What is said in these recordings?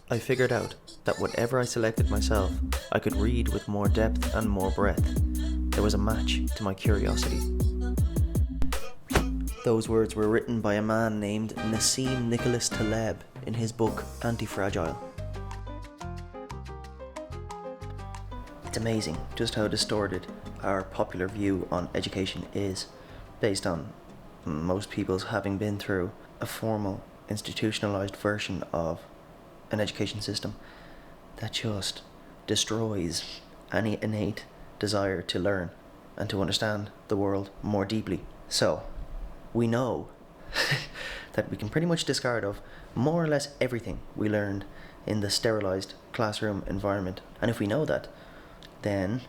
I figured out that whatever I selected myself, I could read with more depth and more breadth. There was a match to my curiosity. Those words were written by a man named Nassim Nicholas Taleb in his book Anti-Fragile. It's amazing just how distorted our popular view on education is, based on most people's having been through a formal, institutionalized version of an education system that just destroys any innate desire to learn and to understand the world more deeply. So, we know that we can pretty much discard of more or less everything we learned in the sterilized classroom environment. And if we know that, then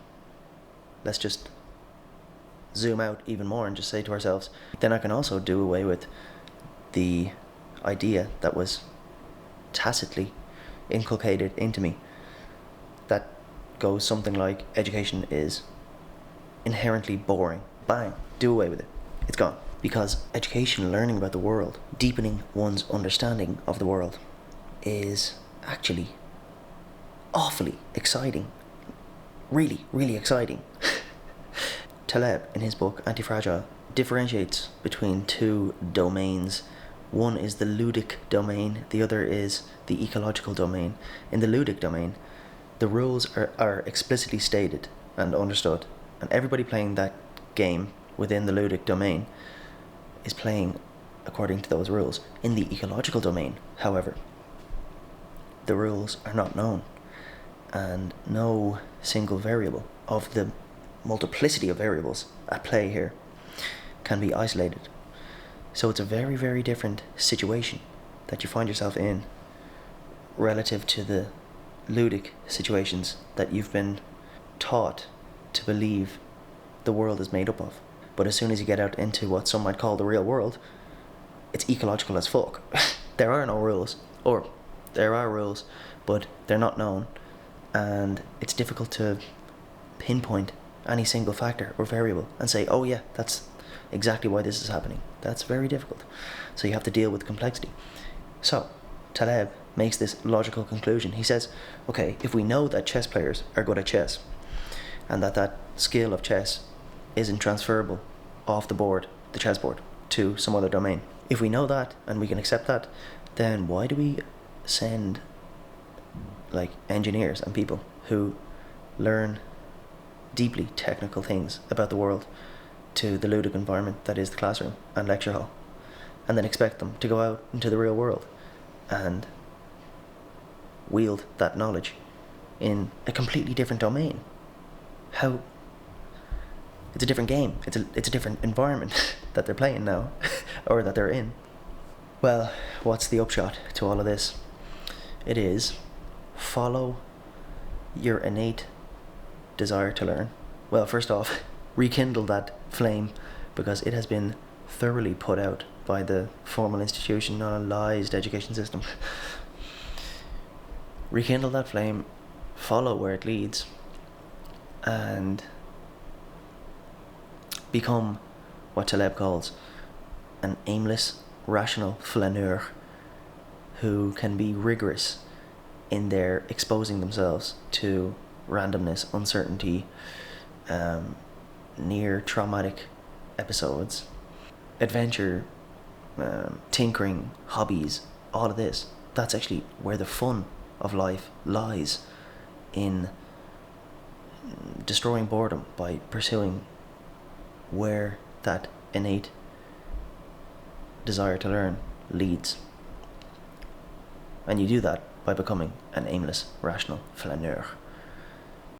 let's just zoom out even more and just say to ourselves, then I can also do away with the idea that was tacitly inculcated into me that goes something like education is inherently boring. Bang, do away with it. It's gone. Because education, learning about the world, deepening one's understanding of the world, is actually awfully exciting. Really, really exciting. Taleb, in his book Anti-Fragile, differentiates between two domains. One is the Ludic domain, the other is the ecological domain. In the Ludic domain, the rules are explicitly stated and understood, and everybody playing that game within the Ludic domain is playing according to those rules. In the ecological domain, however, the rules are not known, and no single variable of the multiplicity of variables at play here can be isolated. So it's a very, very different situation that you find yourself in relative to the ludic situations that you've been taught to believe the world is made up of. But as soon as you get out into what some might call the real world, it's ecological as fuck. There are no rules, or there are rules, but they're not known, and it's difficult to pinpoint any single factor or variable and say, oh yeah, that's exactly why this is happening. That's very difficult. So you have to deal with complexity. So Taleb makes this logical conclusion. He says, okay, if we know that chess players are good at chess, and that skill of chess isn't transferable off the board, the chessboard, to some other domain. If we know that and we can accept that, then why do we send like engineers and people who learn deeply technical things about the world to the ludic environment that is the classroom and lecture hall, and then expect them to go out into the real world and wield that knowledge in a completely different domain? How? It's a different game. It's a different environment that they're playing now, or that they're in. Well, what's the upshot to all of this? It is follow your innate desire to learn. Well, first off, rekindle that flame, because it has been thoroughly put out by the formal institutionalized education system. Rekindle that flame, follow where it leads, and become what Taleb calls an aimless, rational flaneur who can be rigorous in their exposing themselves to randomness, uncertainty, near traumatic episodes, adventure, tinkering, hobbies, all of this. That's actually where the fun of life lies, in destroying boredom by pursuing where that innate desire to learn leads. And you do that by becoming an aimless, rational flaneur.